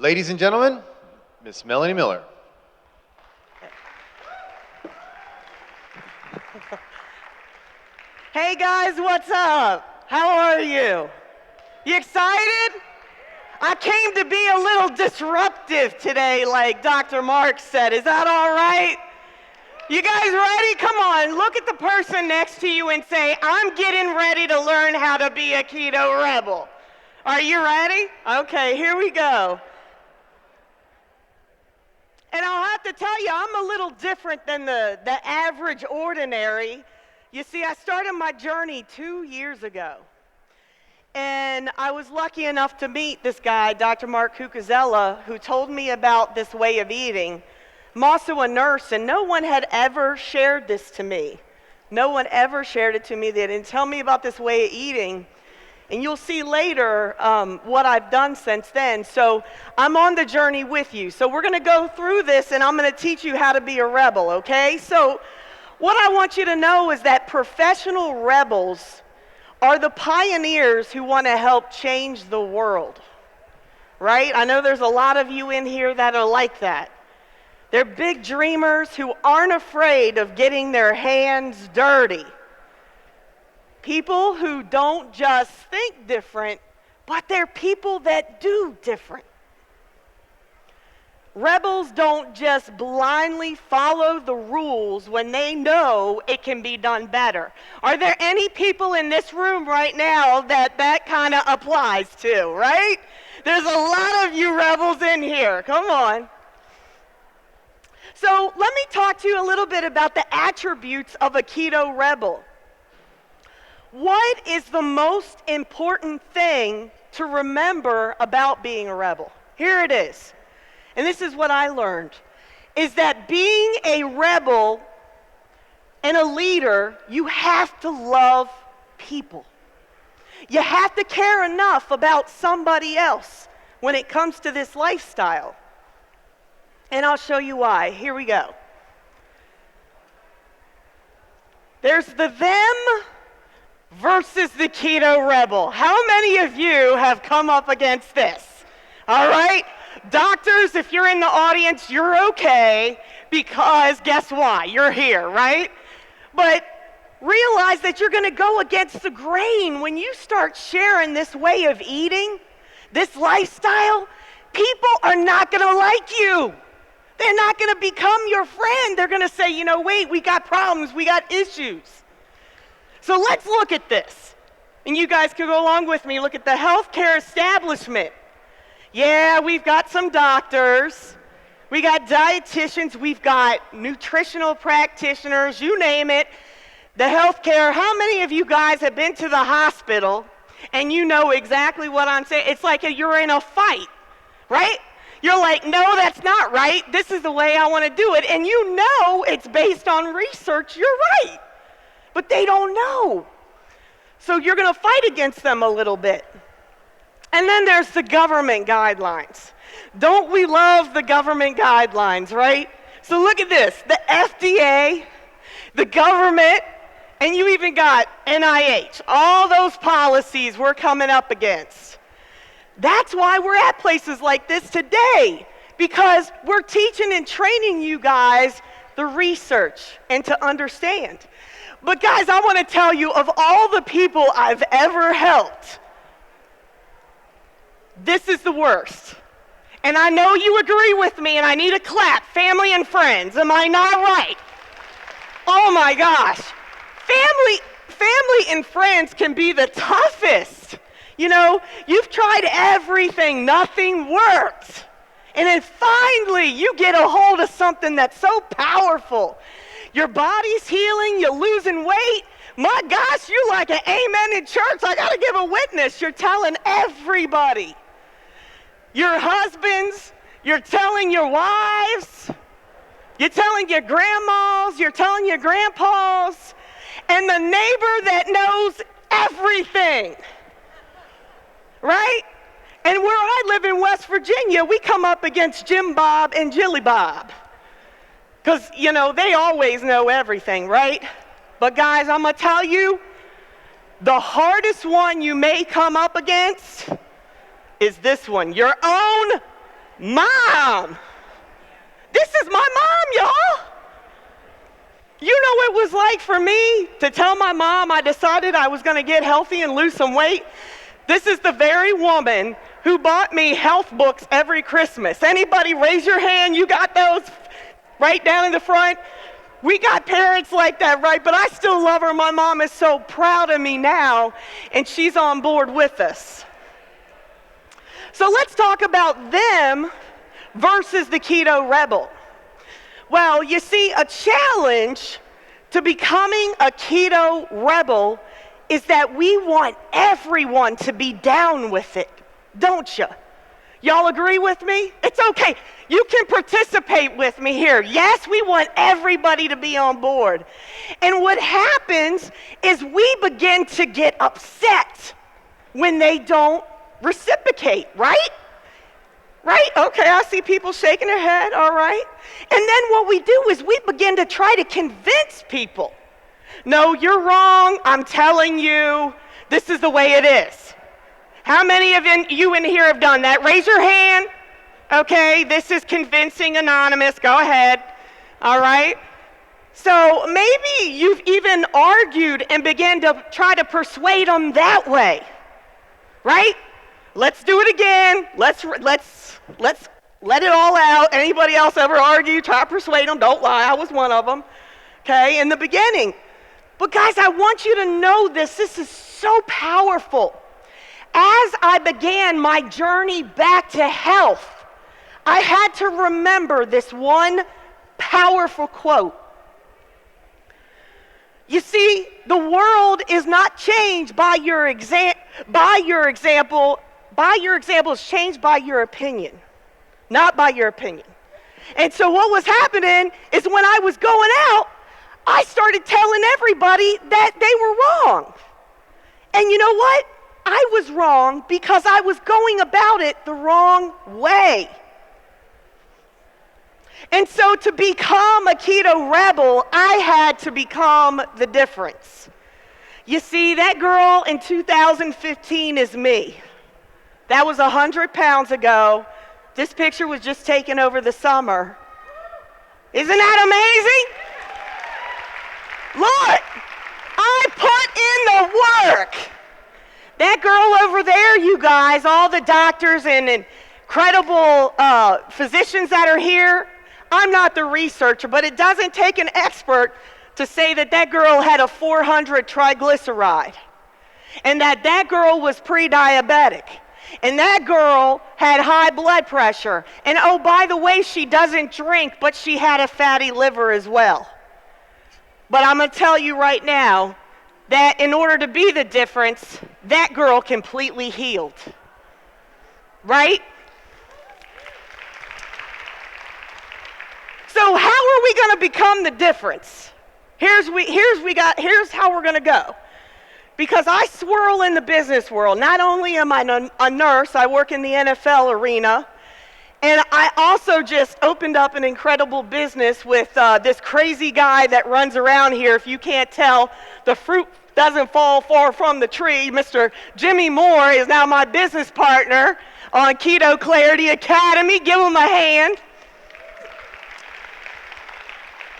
Ladies and gentlemen, Miss Melanie Miller. Hey guys, what's up? How are you? You excited? I came to be a little disruptive today, like Dr. Mark said. Is that all right? You guys ready? Come on, look at the person next to you and say, I'm getting ready to learn how to be a keto rebel. Are you ready? Okay, here we go. And I'll have to tell you, I'm a little different than the average ordinary. You see, I started my journey 2 years ago. And I was lucky enough to meet this guy, Dr. Mark Cucuzella, who told me about this way of eating. I'm also a nurse, and no one had ever shared this to me. No one ever shared it to me. They didn't tell me about this way of eating. And you'll see later what I've done since then. So I'm on the journey with you. So we're going to go through this, and I'm going to teach you how to be a rebel, okay? So what I want you to know is that professional rebels are the pioneers who want to help change the world, right? I know there's a lot of you in here that are like that. They're big dreamers who aren't afraid of getting their hands dirty. People who don't just think different, but they're people that do different. Rebels don't just blindly follow the rules when they know it can be done better. Are there any people in this room right now that kind of applies to, right? There's a lot of you rebels in here. Come on. So let me talk to you a little bit about the attributes of a keto rebel. What is the most important thing to remember about being a rebel? Here it is. And this is what I learned, is that being a rebel and a leader, you have to love people. You have to care enough about somebody else when it comes to this lifestyle. And I'll show you why. Here we go. There's the them versus the keto rebel. How many of you have come up against this? All right? Doctors, if you're in the audience, you're okay, because guess why? You're here, right? But realize that you're going to go against the grain when you start sharing this way of eating, this lifestyle. People are not going to like you. They're not going to become your friend. They're going to say, you know, wait, we got problems, we got issues. So let's look at this. And you guys can go along with me. Look at the healthcare establishment. Yeah, we've got some doctors, we got dietitians, we've got nutritional practitioners, you name it. The healthcare, how many of you guys have been to the hospital and you know exactly what I'm saying? It's like you're in a fight, right? You're like, no, that's not right. This is the way I want to do it. And you know it's based on research, you're right. But they don't know. So you're going to fight against them a little bit. And then there's the government guidelines. Don't we love the government guidelines, right? So look at this, the FDA, the government, and you even got NIH, all those policies we're coming up against. That's why we're at places like this today, because we're teaching and training you guys the research and to understand. But guys, I want to tell you, of all the people I've ever helped, this is the worst. And I know you agree with me, and I need a clap. Family and friends, am I not right? Oh my gosh. Family and friends can be the toughest. You know, you've tried everything, nothing worked. And then finally, you get a hold of something that's so powerful. Your body's healing, you're losing weight. My gosh, you're like an amen in church. I got to give a witness. You're telling everybody. Your husbands, you're telling your wives, you're telling your grandmas, you're telling your grandpas, and the neighbor that knows everything, right? And where I live in West Virginia, we come up against Jim Bob and Jilly Bob, because, you know, they always know everything, right? But guys, I'm going to tell you, the hardest one you may come up against is this one, your own Mom! This is my mom, y'all! You know what it was like for me to tell my mom I decided I was going to get healthy and lose some weight? This is the very woman who bought me health books every Christmas. Anybody raise your hand? You got those right down in the front? We got parents like that, right? But I still love her. My mom is so proud of me now, and she's on board with us. So let's talk about them versus the keto rebel. Well, you see, a challenge to becoming a keto rebel is that we want everyone to be down with it, don't you? Y'all agree with me? It's okay. You can participate with me here. Yes, we want everybody to be on board. And what happens is we begin to get upset when they don't reciprocate, right? Right? Okay, I see people shaking their head, all right. And then what we do is we begin to try to convince people. No, you're wrong. I'm telling you, this is the way it is. How many of you in here have done that? Raise your hand. Okay, this is convincing anonymous. Go ahead. All right. So maybe you've even argued and began to try to persuade them that way. Right? Let's do it again. Let's let it all out. Anybody else ever argue, try to persuade them? Don't lie, I was one of them. Okay, in the beginning. But guys, I want you to know this. This is so powerful. As I began my journey back to health, I had to remember this one powerful quote. You see, the world is not changed by your example. Your example is changed by your opinion, not by your opinion. And so what was happening is when I was going out, I started telling everybody that they were wrong. And you know what? I was wrong because I was going about it the wrong way. And so to become a keto rebel, I had to become the difference. You see, that girl in 2015 is me. That was 100 pounds ago. This picture was just taken over the summer. Isn't that amazing? Look, I put in the work. That girl over there, you guys, all the doctors and incredible physicians that are here, I'm not the researcher, but it doesn't take an expert to say that that girl had a 400 triglyceride and that girl was pre-diabetic. And that girl had high blood pressure. And oh, by the way, she doesn't drink, but she had a fatty liver as well. But I'm going to tell you right now that in order to be the difference, that girl completely healed. Right? So how are we going to become the difference? Here's how we're going to go. Because I swirl in the business world. Not only am I a nurse, I work in the NFL arena, and I also just opened up an incredible business with this crazy guy that runs around here. If you can't tell, the fruit doesn't fall far from the tree. Mr. Jimmy Moore is now my business partner on Keto Clarity Academy. Give him a hand.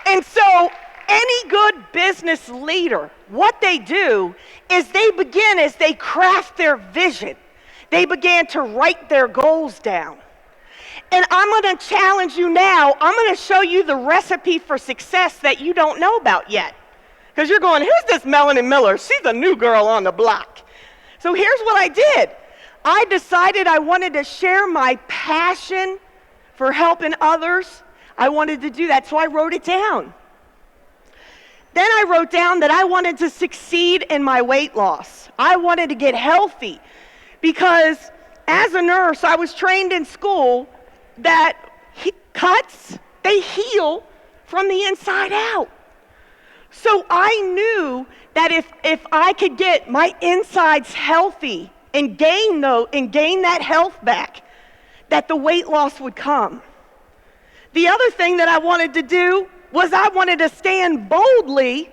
And so any good business leader, what they do is they begin as they craft their vision. They began to write their goals down. And I'm going to challenge you now. I'm going to show you the recipe for success that you don't know about yet. Because you're going, who's this Melanie Miller? She's a new girl on the block. So here's what I did. I decided I wanted to share my passion for helping others. I wanted to do that, so I wrote it down. Then I wrote down that I wanted to succeed in my weight loss. I wanted to get healthy because as a nurse, I was trained in school that cuts, they heal from the inside out. So I knew that if I could get my insides healthy and gain that health back, that the weight loss would come. The other thing that I wanted to do was I wanted to stand boldly,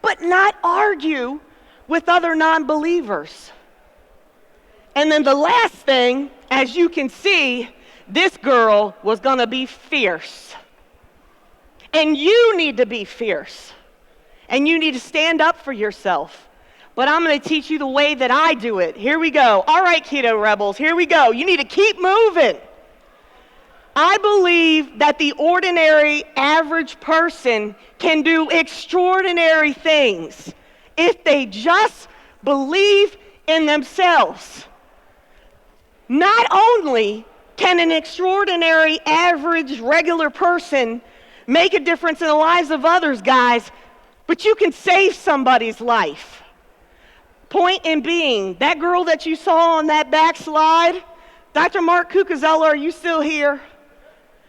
but not argue with other non-believers. And then the last thing, as you can see, this girl was going to be fierce. And you need to be fierce. And you need to stand up for yourself. But I'm going to teach you the way that I do it. Here we go. All right, keto rebels, here we go. You need to keep moving. I believe that the ordinary, average person can do extraordinary things if they just believe in themselves. Not only can an extraordinary, average, regular person make a difference in the lives of others, guys, but you can save somebody's life. Point in being, that girl that you saw on that back slide, Dr. Mark Cucuzella, are you still here?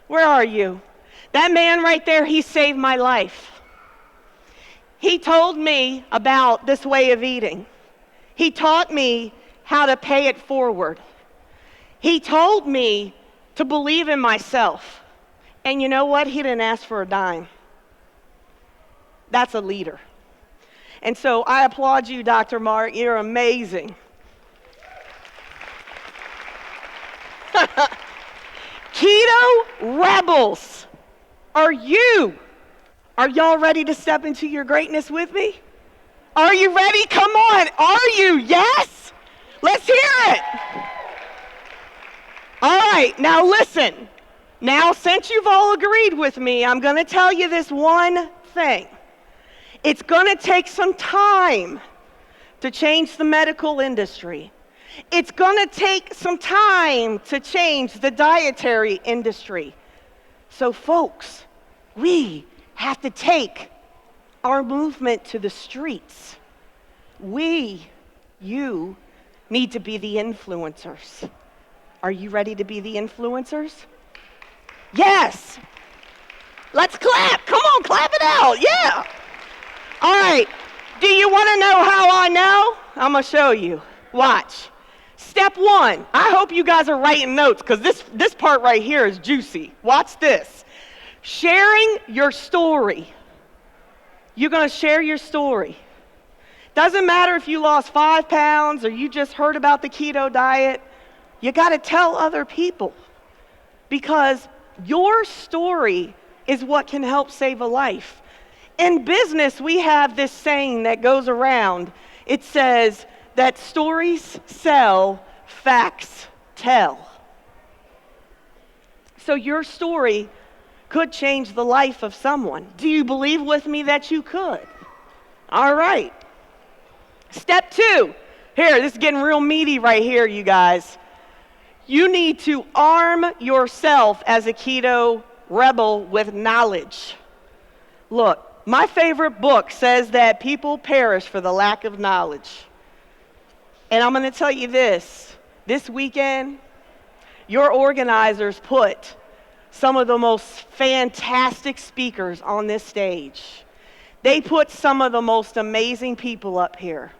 Where are you? That man right there, he saved my life. He told me about this way of eating. He taught me how to pay it forward. He told me to believe in myself. And you know what? He didn't ask for a dime. That's a leader. And so I applaud you, Dr. Mark. You're amazing. Keto rebels, are y'all ready to step into your greatness with me? Are you ready? Come on. Are you? Yes? Let's hear it. All right, now listen. Now, since you've all agreed with me, I'm going to tell you this one thing. It's going to take some time to change the medical industry. It's going to take some time to change the dietary industry. So, folks, we have to take our movement to the streets. You need to be the influencers. Are you ready to be the influencers? Yes. Let's clap. Come on, clap it out. Yeah. All right. Do you want to know how I know? I'm going to show you. Watch. Step one. I hope you guys are writing notes because this part right here is juicy. Watch this. Sharing your story. You're going to share your story. Doesn't matter if you lost 5 pounds or you just heard about the keto diet. You got to tell other people because your story is what can help save a life. In business, we have this saying that goes around. It says that stories sell, facts tell. So your story could change the life of someone. Do you believe with me that you could? All right. Step 2. Here, this is getting real meaty right here, you guys. You need to arm yourself as a keto rebel with knowledge. Look, my favorite book says that people perish for the lack of knowledge. And I'm going to tell you this weekend, your organizers put some of the most fantastic speakers on this stage. They put some of the most amazing people up here.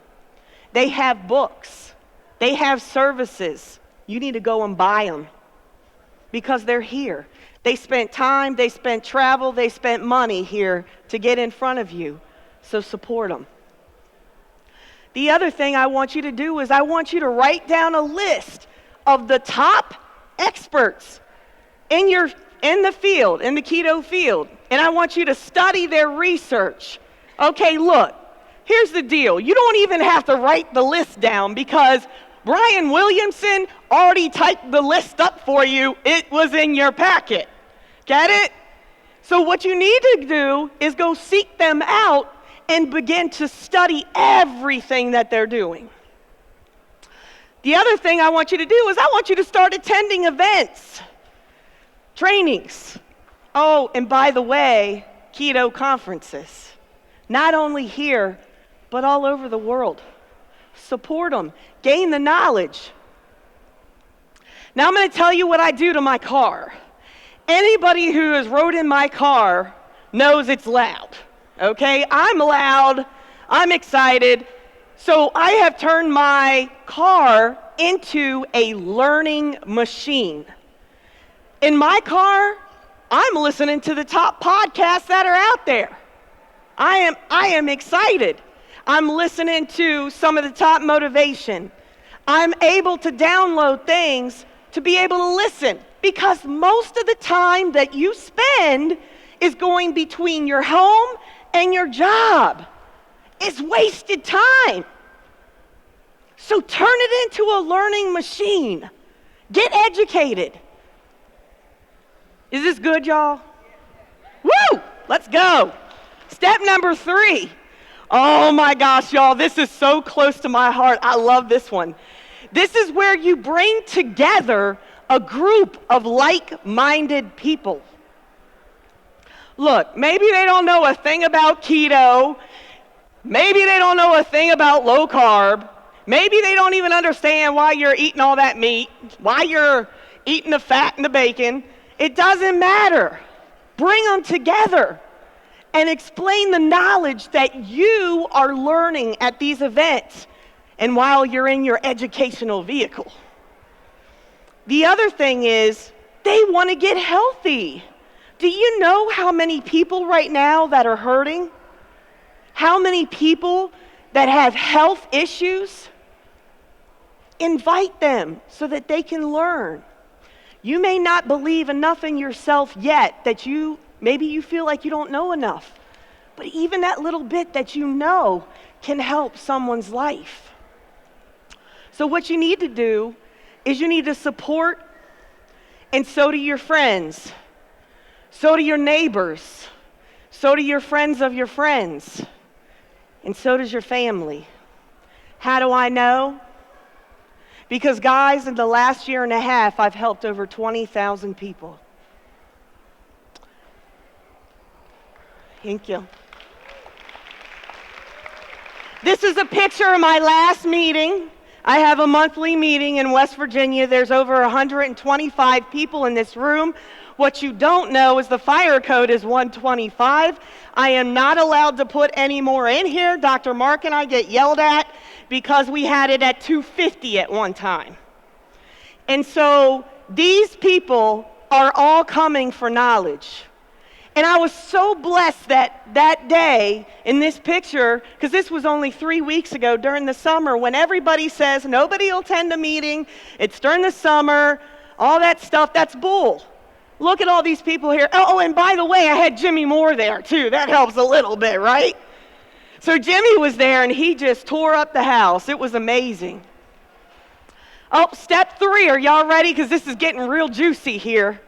They have books. They have services. You need to go and buy them because they're here. They spent time, they spent travel, they spent money here to get in front of you. So support them. The other thing I want you to do is I want you to write down a list of the top experts in the field, in the keto field. And I want you to study their research. Okay, look, here's the deal. You don't even have to write the list down because Brian Williamson already typed the list up for you. It was in your packet. Get it? So what you need to do is go seek them out and begin to study everything that they're doing. The other thing I want you to do is I want you to start attending events, trainings. Oh, and by the way, keto conferences. Not only here, but all over the world. Support them. Gain the knowledge. Now I'm going to tell you what I do to my car. Anybody who has rode in my car knows it's loud. Okay? I'm loud. I'm excited. So I have turned my car into a learning machine. In my car, I'm listening to the top podcasts that are out there. I am excited. I'm listening to some of the top motivation. I'm able to download things to be able to listen Because most of the time that you spend is going between your home and your job. It's wasted time. So turn it into a learning machine. Get educated. Is this good, y'all? Woo! Let's go. Step number 3. Oh my gosh, y'all, this is so close to my heart. I love this one. This is where you bring together a group of like-minded people. Look, maybe they don't know a thing about keto. Maybe they don't know a thing about low carb. Maybe they don't even understand why you're eating all that meat, why you're eating the fat and the bacon. It doesn't matter. Bring them together and explain the knowledge that you are learning at these events and while you're in your educational vehicle. The other thing is they want to get healthy. Do you know how many people right now that are hurting? How many people that have health issues? Invite them so that they can learn. You may not believe enough in yourself yet that maybe you feel like you don't know enough. But even that little bit that you know can help someone's life. So what you need to do is you need to support, and so do your friends. So do your neighbors. So do your friends of your friends. And so does your family. How do I know? Because guys, in the last year and a half, I've helped over 20,000 people. Thank you. This is a picture of my last meeting. I have a monthly meeting in West Virginia. There's over 125 people in this room. What you don't know is the fire code is 125. I am not allowed to put any more in here. Dr. Mark and I get yelled at because we had it at 250 at one time. And so these people are all coming for knowledge. And I was so blessed that day in this picture, because this was only 3 weeks ago during the summer, when everybody says nobody will attend a meeting, it's during the summer, all that stuff, that's bull. Look at all these people here. Oh, and by the way, I had Jimmy Moore there too. That helps a little bit, right? So Jimmy was there and he just tore up the house. It was amazing. Oh, step 3, are y'all ready? Because this is getting real juicy here.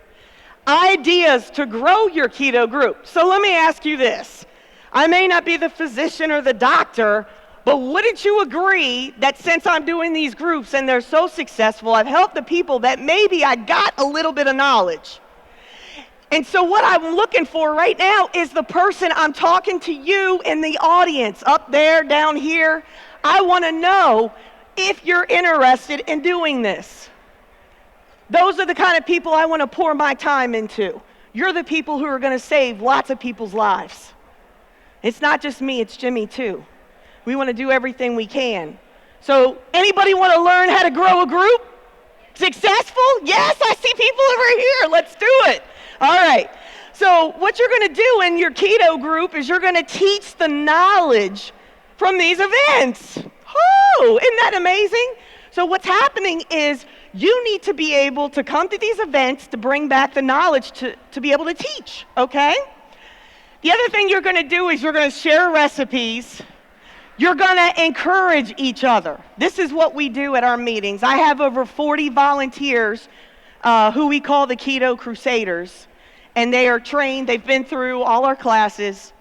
Ideas to grow your keto group. So let me ask you this. I may not be the physician or the doctor, but wouldn't you agree that since I'm doing these groups and they're so successful, I've helped the people that maybe I got a little bit of knowledge. And so what I'm looking for right now is the person I'm talking to you in the audience, up there, down here. I want to know if you're interested in doing this. Those are the kind of people I want to pour my time into. You're the people who are going to save lots of people's lives. It's not just me, it's Jimmy too. We want to do everything we can. So anybody want to learn how to grow a group? Successful? Yes, I see people over here. Let's do it. All right. So what you're going to do in your keto group is you're going to teach the knowledge from these events. Oh, isn't that amazing? So what's happening is you need to be able to come to these events to bring back the knowledge to be able to teach, okay? The other thing you're going to do is you're going to share recipes. You're going to encourage each other. This is what we do at our meetings. I have over 40 volunteers who we call the Keto Crusaders, and they are trained. They've been through all our classes.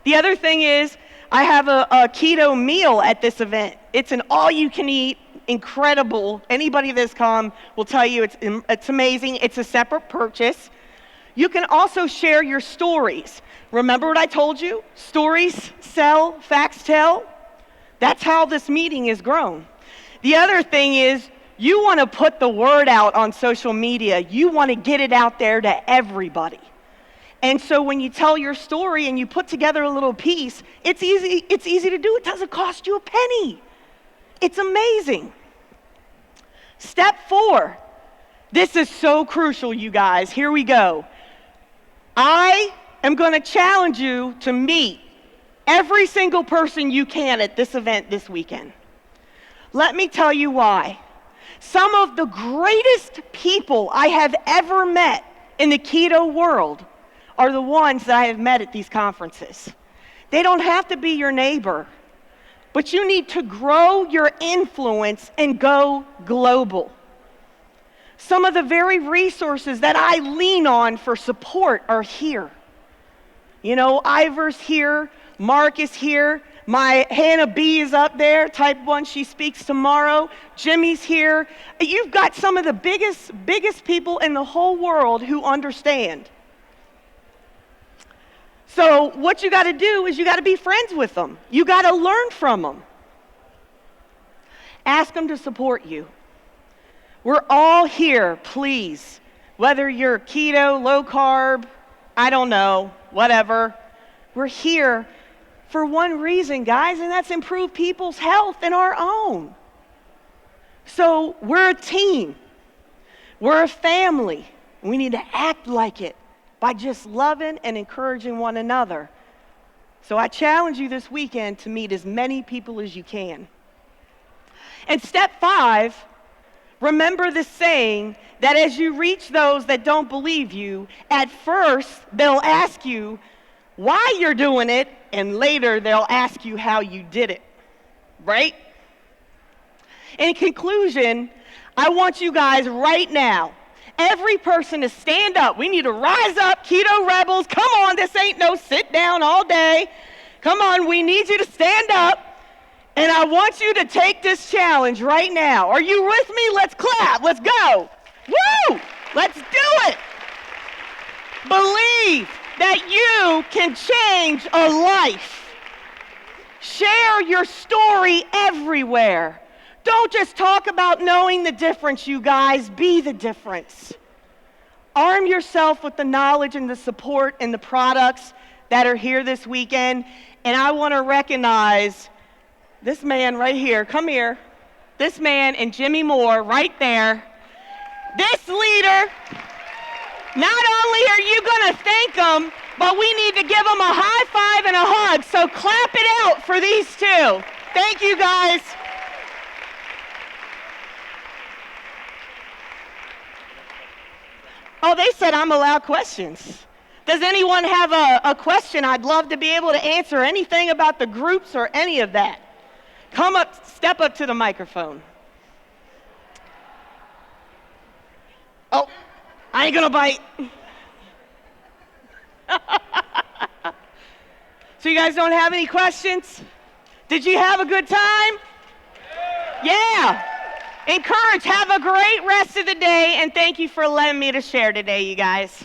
The other thing is I have a keto meal at this event. It's an all-you-can-eat, incredible. Anybody that's come will tell you it's amazing. It's a separate purchase. You can also share your stories. Remember what I told you? Stories sell, facts tell. That's how this meeting is grown. The other thing is you want to put the word out on social media. You want to get it out there to everybody. And so when you tell your story and you put together a little piece, it's easy to do. It doesn't cost you a penny. It's amazing. Step 4. This is so crucial, you guys. Here we go. I am going to challenge you to meet every single person you can at this event this weekend. Let me tell you why. Some of the greatest people I have ever met in the keto world are the ones that I have met at these conferences. They don't have to be your neighbor, but you need to grow your influence and go global. Some of the very resources that I lean on for support are here. You know, Ivor's here, Mark is here, my Hannah B is up there, type 1, she speaks tomorrow, Jimmy's here. You've got some of the biggest people in the whole world who understand. So what you got to do is you got to be friends with them. You got to learn from them. Ask them to support you. We're all here, please. Whether you're keto, low carb, I don't know, whatever. We're here for one reason, guys, and that's improve people's health and our own. So we're a team. We're a family. We need to act like it by just loving and encouraging one another. So I challenge you this weekend to meet as many people as you can. And step 5, remember the saying that as you reach those that don't believe you, at first they'll ask you why you're doing it, and later they'll ask you how you did it, right? In conclusion, I want you guys right now, every person to stand up. We need to rise up, keto rebels. Come on, this ain't no sit down all day. Come on, we need you to stand up. And I want you to take this challenge right now. Are you with me? Let's clap. Let's go. Woo! Let's do it. Believe that you can change a life. Share your story everywhere. Don't just talk about knowing the difference, you guys. Be the difference. Arm yourself with the knowledge and the support and the products that are here this weekend. And I want to recognize this man right here. Come here. This man and Jimmy Moore right there. This leader, not only are you going to thank them, but we need to give them a high five and a hug. So clap it out for these two. Thank you, guys. Oh, they said I'm allowed questions. Does anyone have a question? I'd love to be able to answer anything about the groups or any of that. Come up, step up to the microphone. Oh, I ain't gonna bite. So you guys don't have any questions? Did you have a good time? Yeah. Encourage, have a great rest of the day, and thank you for letting me to share today, you guys.